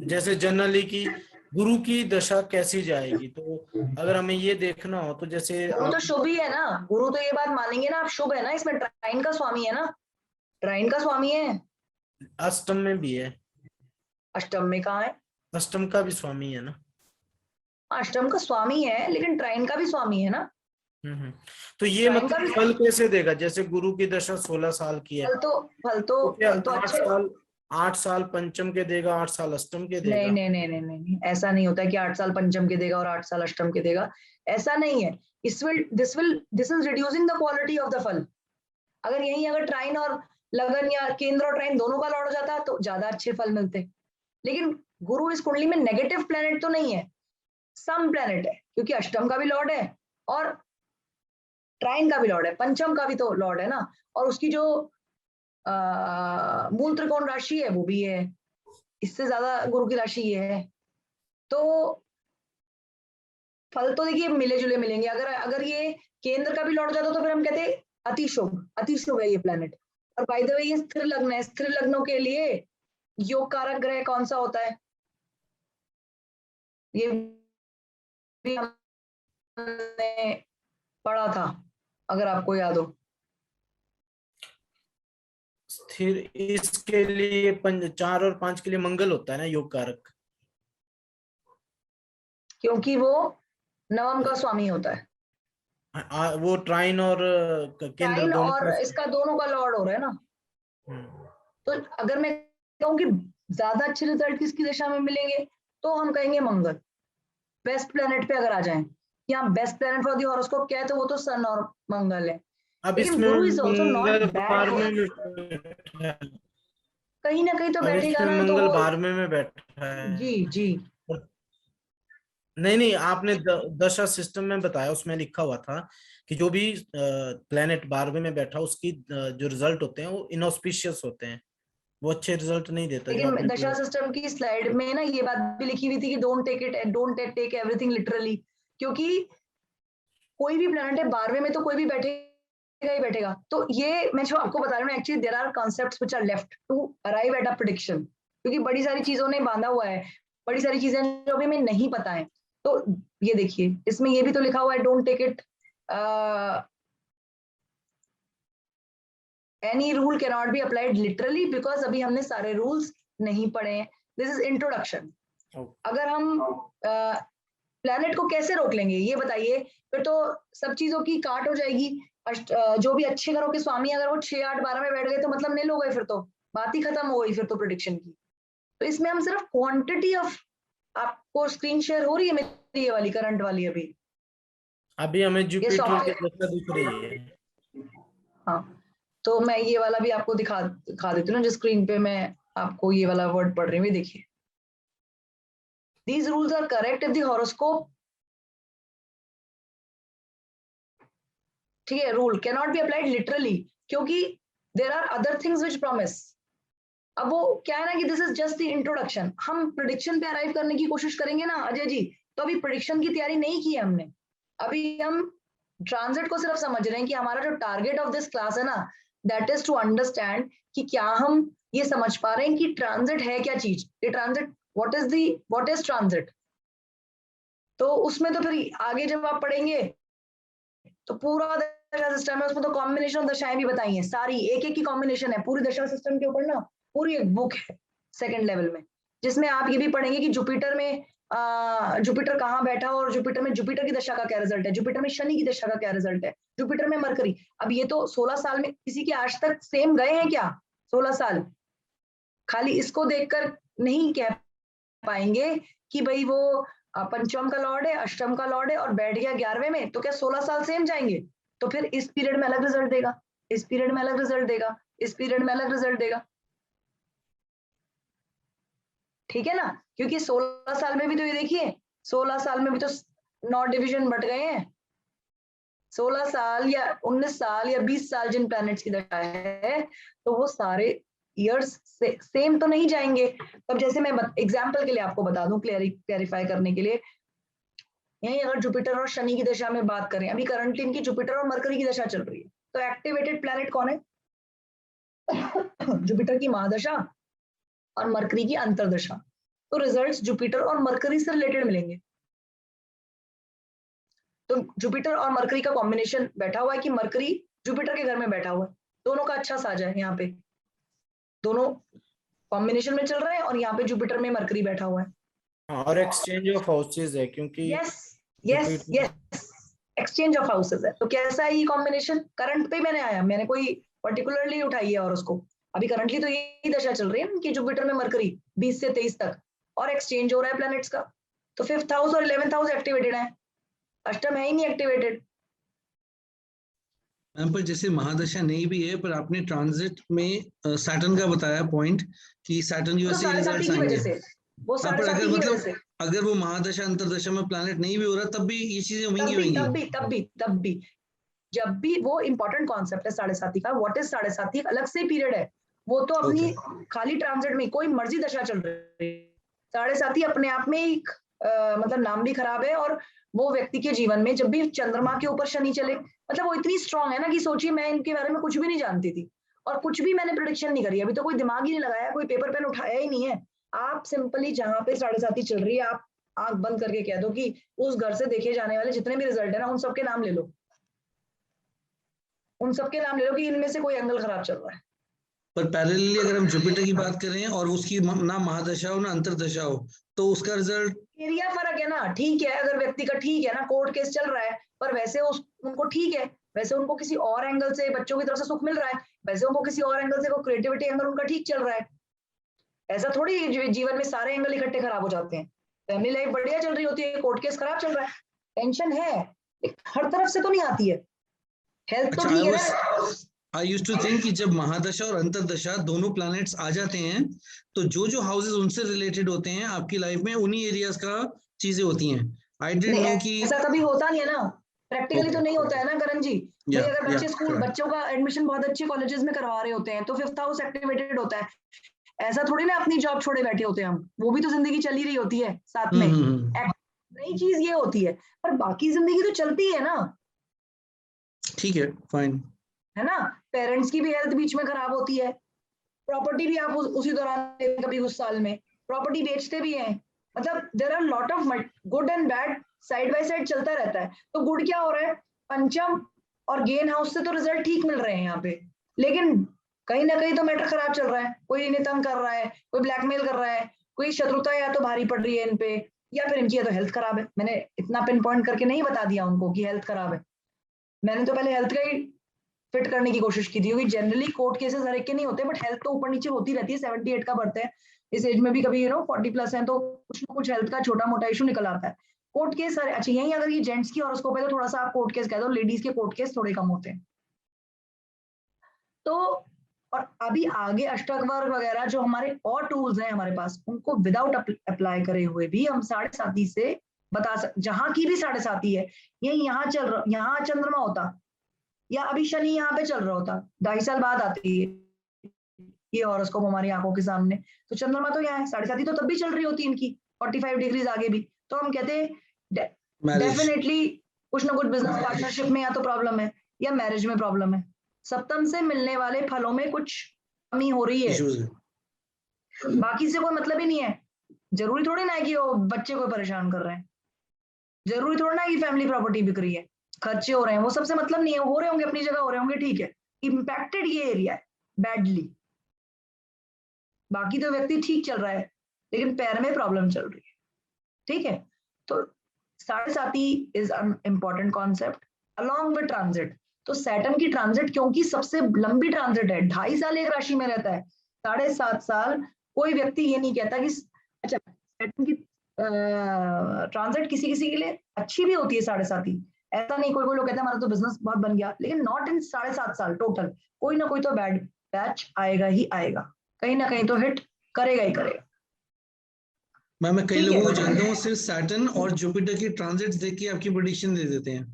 जैसे जनरली की गुरु की दशा कैसी जाएगी, तो अगर हमें ये देखना हो तो जैसे गुरु तो आप शुभ ही है ना, गुरु तो ये बात मानेंगे ना आप, शुभ है ना, इसमें ट्राइन का स्वामी है ना, ट्राइन का स्वामी है। अष्टम में भी है, अष्टम में कहाँ है? अष्टम का भी स्वामी है ना। अष्टम का स्वामी है लेकिन ट्राइन का भी स्वामी है ना। तो ये ट्राइन का मतलब भी फल कैसे देगा, जैसे गुरु की दशा 16 साल की है, फल तो फल तो तो क्या फल तो आठ अच्छे। साल 8 साल पंचम के देगा, 8 साल अष्टम के नहीं देगा? नहीं नहीं नहीं नहीं नहीं, ऐसा नहीं होता है कि 8 साल पंचम के देगा और 8 साल अष्टम के देगा, ऐसा नहीं है। This is reducing the quality of the फल। अगर यही अगर ट्राइन और लगन या केंद्र और ट्राइन दोनों का लॉर्ड हो जाता तो ज्यादा अच्छे फल मिलते, लेकिन गुरु इस कुंडली में नेगेटिव प्लेनेट तो नहीं है, सम प्लेनेट है, क्योंकि अष्टम का भी लॉर्ड है और ट्राइन का भी लॉर्ड है, पंचम का भी तो लॉर्ड है ना, और उसकी जो मूल त्रिकोण राशि है वो भी है, इससे ज्यादा गुरु की राशि ये है। तो फल तो देखिए मिले जुले मिलेंगे। अगर अगर ये केंद्र का भी लौट जाता तो फिर हम कहते अति शुभ है ये प्लेनेट। और बाय द वे ये स्थिर लग्न है, स्थिर लग्नों के लिए योग कारक ग्रह कौन सा होता है, ये भी हमने पढ़ा था अगर आपको याद हो। स्थिर इसके लिए 4 और 5 के लिए मंगल होता है ना योग कारक, क्योंकि वो नवम का स्वामी होता है, वो ट्राइन और केंद्र टाइन दोनों और का। इसका दोनों का लॉर्ड हो रहा है ना। हम्म। तो अगर मैं कहूँ कि ज्यादा अच्छे रिजल्ट किसकी दिशा में मिलेंगे, तो हम कहेंगे मंगल। बेस्ट प्लेनेट पे अगर आ जाएं, यहाँ best planet for the horoscope क्या है, तो वो तो सन और मंगल है। अब लेकिन इसमें Guru is also not Mangal bad, 12वें में बैठा है, कहीं ना कहीं तो अब बैठेगा इसमें ना, तो मंगल वो 12वें में बैठा जी है। जी नहीं नहीं, आपने दशा सिस्टम में बताया, उसमें लिखा हुआ था कि जो भी प्लेनेट 12वें में बैठा उसकी जो रिजल्ट होते हैं वो इनऑस्पिशियस होते हैं, वो अच्छे रिजल्ट नहीं देता जो लेकिन आपने दशा सिस्टम की स्लाइड में ना ये बात भी लिखी हुई थी कि डोंट टेक एवरीथिंग लिटरली, क्योंकि कोई भी प्लेनेट है 12वें में तो कोई भी बैठेगा ही बैठेगा। तो ये मैं जो आपको बता रही हूँ, actually there are concepts which are left to arrive at a prediction, क्योंकि बड़ी सारी चीजों ने बांधा हुआ है, बड़ी सारी चीजें जो अभी हमें नहीं पता है। तो ये देखिए इसमें ये भी तो लिखा हुआ है, don't take it, any rule can not be applied literally, because अभी हमने सारे रूल्स नहीं पढ़े हैं, दिस इज इंट्रोडक्शन। अगर हम प्लैनेट को कैसे रोक लेंगे ये बताइए, फिर तो सब चीजों की काट हो जाएगी। जो भी अच्छे घरों के स्वामी अगर वो 6, 8, 12 में बैठ गए तो मतलब नील हो गए, फिर तो बात ही खत्म हो गई फिर तो प्रेडिक्शन की। तो इसमें हम सिर्फ क्वांटिटी ऑफ, आपको स्क्रीन शेयर हो रही है मेरी ये वाली करंट वाली अभी हमें ये जुपिटर की सॉफ्टवेयर, दशा दिख रही है। हाँ तो मैं ये वाला भी आपको दिखा देती हूँ ना, जो स्क्रीन पे मैं आपको ये वाला वर्ड पढ़ रही हूँ, देखिए। These rules are correct if the horoscope, ठीक है, rule can not be applied literally, क्योंकि there are other things which promise. अब वो क्या है ना कि this is just the introduction, हम प्रिडिक्शन पे अराइव करने की कोशिश करेंगे ना अजय जी, तो अभी प्रिडिक्शन की तैयारी नहीं की है हमने, अभी हम ट्रांजिट को सिर्फ समझ रहे हैं कि हमारा जो टारगेट ऑफ दिस क्लास है ना, दैट इज टू अंडरस्टैंड कि क्या हम ये समझ पा रहे हैं कि ट्रांजिट है क्या चीज, ये ट्रांजिट व्हाट इज ट्रांजिट। तो उसमें तो फिर आगे जब आप पढ़ेंगे तो पूरा दशा सिस्टम है, उसमें तो कॉम्बिनेशन ऑफ दशाएं भी बताई हैं सारी, एक एक की कॉम्बिनेशन है पूरी दशा सिस्टम के ऊपर ना, पूरी एक बुक है सेकंड लेवल में, जिसमें आप ये भी पढ़ेंगे कि जुपिटर में जुपिटर कहाँ बैठा और जुपिटर में जुपिटर की दशा का क्या रिजल्ट है, जुपिटर में शनि की दशा का क्या रिजल्ट है, जुपिटर में मरकरी। अब ये तो 16 साल में किसी के आज तक सेम गए हैं क्या 16 साल, खाली इसको देखकर नहीं कह पाएंगे कि भाई वो पंचम का लॉर्ड है, अष्टम का लॉर्ड है और बैठ गया 11वें में, तो क्या 16 साल सेम जाएंगे? तो फिर इस पीरियड में अलग रिजल्ट देगा, इस पीरियड में अलग रिजल्ट देगा, इस पीरियड में अलग रिजल्ट देगा, ठीक है ना, क्योंकि 16 साल में भी तो ये देखिए 16 साल में भी तो 9 डिवीजन बट गए हैं, 16 साल या 19 साल या 20 साल जिन प्लैनेट्स की दशा है तो वो सारे ईयर्स सेम तो नहीं जाएंगे। अब जैसे मैं एग्जाम्पल के लिए आपको बता दूं, क्लैरिफाई करने के लिए, यही अगर जुपिटर और शनि की दशा में बात करें, अभी करंटली इनकी जुपिटर और मरकरी की दशा चल रही है, तो एक्टिवेटेड प्लैनेट कौन है? जुपिटर की महादशा और मरकरी की अंतरदशा, तो रिजल्ट्स जुपिटर और मरकरी से रिलेटेड मिलेंगे। तो जुपिटर और मरकरी का कॉम्बिनेशन बैठा हुआ है कि मरकरी जुपिटर के घर में बैठा हुआ है, दोनों का अच्छा साझा है, यहाँ पे दोनों कॉम्बिनेशन में चल रहे हैं और यहाँ पे जुपिटर में मरकरी बैठा हुआ है। हाँ, और एक्सचेंज ऑफ हाउसेज है क्योंकि यस एक्सचेंज ऑफ हाउसेज है, तो कैसा है ये कॉम्बिनेशन? करंट पे मैंने आया, मैंने कोई पर्टिकुलरली उठाई है और उसको, अभी करंटली तो यही दशा चल रही है कि जुपिटर में मरकरी 20 से 23 तक और एक्सचेंज हो रहा है प्लैनेट्स का, तो 5th हाउस और 11th हाउस एक्टिवेटेड है, अष्टम है ही नहीं एक्टिवेटेड। मैम पर जैसे महादशा नहीं भी है, पर आपने ट्रांजिट में सैटर्न का बताया पॉइंट कि सैटर्न की तो वजह से साढ़े साथी रिजल्ट्स की वजह आएंगे। से, वो हाँ, साढ़े पर साथी अगर की वजह मतलब से, अगर वो महादशा अंतरदशा में प्लैनेट नहीं भी हो रहा तब भी ये चीजें होंगी तब भी जब भी वो इंपॉर्टेंट कॉन्सेप्ट है साढ़े साथी का, व्हाट इज साढ़े साथी, अलग से पीरियड है, वो तो अपनी खाली ट्रांजिट में कोई मर्जी दशा चल रही है, साढ़े साथी अपने आप में एक मतलब नाम भी खराब है, और वो व्यक्ति के जीवन में जब भी चंद्रमा के ऊपर शनि चले, मतलब वो इतनी स्ट्रांग है ना कि सोचिए मैं इनके बारे में कुछ भी नहीं जानती थी और कुछ भी मैंने प्रिडिक्शन नहीं करी, अभी तो कोई दिमाग ही नहीं लगाया, कोई पेपर पेन उठाया ही नहीं है, आप सिंपली जहां पे साढ़े साथी चल रही है आप आंख बंद करके कह दो कि उस घर से देखे जाने वाले जितने भी रिजल्ट है ना उन सबके नाम ले लो, उन सबके नाम ले लो कि इनमें से कोई एंगल खराब चल रहा है। पर पैरेलली अगर हम जुपिटर की बात करें और उसकी ना महादशा हो ना अंतरदशा हो तो उसका रिजल्ट एरिया फर्क है ना, ठीक है अगर व्यक्ति का ठीक है ना, कोर्ट केस चल रहा है, पर वैसे उनको ठीक है, वैसे उनको किसी और एंगल से बच्चों की तरफ से सुख मिल रहा है, वैसे उनको किसी और एंगल से क्रिएटिविटी एंगल उनका ठीक चल रहा है, ऐसा थोड़ी जीवन में सारे एंगल इकट्ठे खराब हो जाते हैं, फैमिली लाइफ बढ़िया चल रही होती है, कोर्ट केस खराब चल रहा है, टेंशन है, हर तरफ से तो नहीं आती है, हेल्थ तो ठीक है ना। I used to think कि जब महादशा और अंतरदशा दोनों प्लैनेट्स आ जाते हैं तो जो हाउसेस उनसे रिलेटेड होते हैं आपकी लाइफ में उन्हीं एरियाज का चीजें होती हैं। I didn't know कि ऐसा कभी होता नहीं है ना, प्रैक्टिकली तो नहीं होता है ना करण जी, भाई अगर बच्चे स्कूल बच्चों का एडमिशन बहुत अच्छे कॉलेजेस में करवा रहे होते हैं तो 5th हाउस एक्टिवेटेड होता है, ऐसा थोड़ी ना अपनी जॉब छोड़े बैठे होते हैं हम, वो भी तो जिंदगी चल ही रही होती है साथ में, नई चीज ये होती है, पर बाकी जिंदगी तो चलती है ना, ठीक है फाइन है ना, पेरेंट्स की भी हेल्थ बीच में खराब होती है, प्रॉपर्टी भी आप उसी दौरान कभी उस साल में प्रॉपर्टी बेचते भी हैं, मतलब there are lot of good and bad side by side चलता रहता है, तो गुड क्या हो रहा है, पंचम और गेन हाउस से तो रिजल्ट ठीक मिल रहे हैं यहाँ पे, लेकिन कहीं ना कहीं तो मैटर खराब चल रहा है, कोई इन्हें तंग कर रहा है, कोई ब्लैकमेल कर रहा है, कोई शत्रुता या तो भारी पड़ रही है इन पे, या फिर इनकी या तो हेल्थ खराब है, मैंने इतना पिन पॉइंट करके नहीं बता दिया उनको कि हेल्थ खराब है, मैंने तो पहले हेल्थ का ही फिट करने की कोशिश की थी, क्योंकि जनरली कोर्ट केसेस हर एक के नहीं होते, बट हेल्थ तो ऊपर नीचे होती रहती है। 78 का बर्थ है, इस एज में भी कभी 40 प्लस है तो कुछ ना कुछ हेल्थ का छोटा मोटा इशू निकल आता है। कोर्ट केस अच्छा यही अगर ये जेंट्स की हॉरोस्कोप है तो थोड़ा सा आप कोर्ट केस कह दो, लेडीज के कोर्ट केस थोड़े कम होते हैं। तो और अभी आगे अष्टक वर्ग वगैरह जो हमारे और टूल्स हैं हमारे पास, उनको विदाउट अप्लाई करे हुए भी हम 7.5 से बता सकते, जहां की भी 7.5 है, ये यहाँ चल रहा, यहाँ चंद्रमा होता या अभी शनि यहाँ पे चल रहा होता, 2.5 साल बाद आती है ये हॉरोस्कोप हमारी आंखों के सामने, तो चंद्रमा तो यहाँ है, 7.5 तो तब भी चल रही होती इनकी 45 डिग्रीज आगे भी, तो हम कहते हैं डेफिनेटली कुछ ना कुछ बिजनेस पार्टनरशिप में या तो प्रॉब्लम है या मैरिज में प्रॉब्लम है। सप्तम से मिलने वाले फलों में कुछ कमी हो रही है, बाकी से कोई मतलब ही नहीं है। जरूरी थोड़ी ना है कि वो बच्चे को परेशान कर रहे हैं, जरूरी थोड़ा ना कि फैमिली प्रॉपर्टी बिक रही है, खर्चे हो रहे हैं, वो सबसे मतलब नहीं है, हो रहे होंगे अपनी जगह, हो रहे होंगे ठीक है, इम्पैक्टेड ये एरिया है बैडली, बाकी तो व्यक्ति ठीक चल रहा है लेकिन पैर में प्रॉब्लम चल रही है, ठीक है। तो 7.5 is an important concept along with transit. तो सैटर्न की ट्रांजिट क्योंकि सबसे लंबी ट्रांजिट है, 2.5 साल एक राशि में रहता है, 7.5 साल कोई व्यक्ति ये नहीं कहता कि अच्छा सैटर्न की ट्रांजिट किसी किसी के लिए अच्छी भी होती है 7.5, ऐसा नहीं, कोई कोई लोग कहते हैं हमारा तो बिजनेस बहुत बन गया, लेकिन नॉट इन 7.5 साल टोटल, कोई ना कोई तो बैड पैच आएगा ही आएगा, कहीं ना कहीं तो हिट करेगा ही करेगा। मैं कई लोगों को जानता हूँ सिर्फ सैटर्न और जुपिटर की ट्रांजिट्स देख के आपकी प्रेडिक्शन दे देते हैं।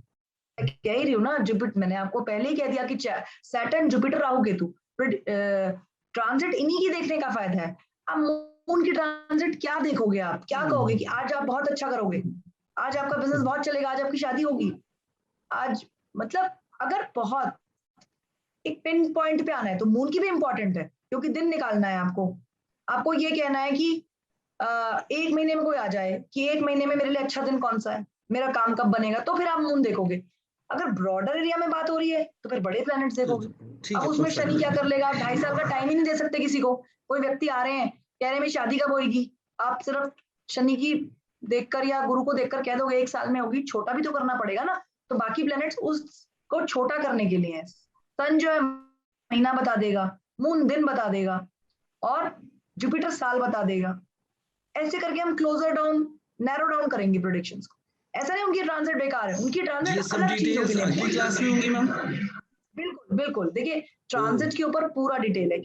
कह ही रही हूँ ना, जुपिटर मैंने आपको पहले ही कह दिया कि Saturn Jupiter Rahu Ketu transit इन्हीं की देखने का फायदा है। अब मून की ट्रांजिट क्या देखोगे आप, क्या कहोगे कि आज आप बहुत अच्छा करोगे, आज आपका बिजनेस बहुत चलेगा, आज आपकी शादी होगी, आज मतलब अगर बहुत एक पिन पॉइंट पे आना है तो मून की भी इंपॉर्टेंट है, क्योंकि दिन निकालना है आपको ये कहना है कि 1 महीने में कोई आ जाए कि 1 महीने में मेरे लिए अच्छा दिन कौन सा है, मेरा काम कब बनेगा, तो फिर आप मून देखोगे। अगर ब्रॉडर एरिया में बात हो रही है तो फिर बड़े प्लैनेट्स देखोगे। अब उसमें शनि क्या कर लेगा, 2.5 साल का टाइम ही नहीं दे सकते किसी को। कोई व्यक्ति आ रहे हैं कह रहे हैं मेरी शादी कब होगी, आप सिर्फ शनि की देखकर या गुरु को देखकर कह दोगे 1 साल में होगी, छोटा भी तो करना पड़ेगा ना। तो बाकी प्लैनेट्स उसको छोटा करने के लिए है। सन जो है महीना बता देगा, मून दिन बता देगा और जुपिटर साल बता देगा। ऐसे करके हम क्लोजर डाउन नैरो डाउन करेंगे प्रेडिक्शंस को। ऐसा नहीं उनकी ट्रांजिट बेकार है, उनकी ट्रांजिट अलग चीजों के लिए अगली क्लास में होंगी मैम। बिल्कुल बिल्कुल, देखिए ट्रांजिट के ऊपर पूरा डिटेल है,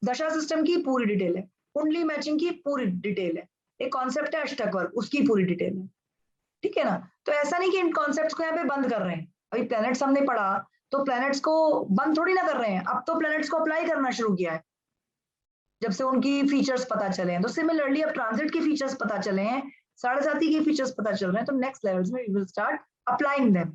दशा सिस्टम की पूरी डिटेल है, कुंडली मैचिंग की पूरी डिटेल है, एक कॉन्सेप्ट है अष्टक वर्ग उसकी पूरी डिटेल है, ठीक है ना। तो ऐसा नहीं कि इन कॉन्सेप्ट्स को यहाँ पे बंद कर रहे हैं, अभी प्लैनेट्स हमने पढ़ा तो प्लैनेट्स को बंद थोड़ी ना कर रहे हैं, अब तो प्लैनेट्स को अप्लाई करना शुरू किया है जब से उनकी फीचर्स पता चले हैं। तो सिमिलरली अब ट्रांजिट के फीचर्स पता चले हैं, 7.5 के फीचर्स पता चल रहे हैं, तो नेक्स्ट लेवल्स में we will start applying them.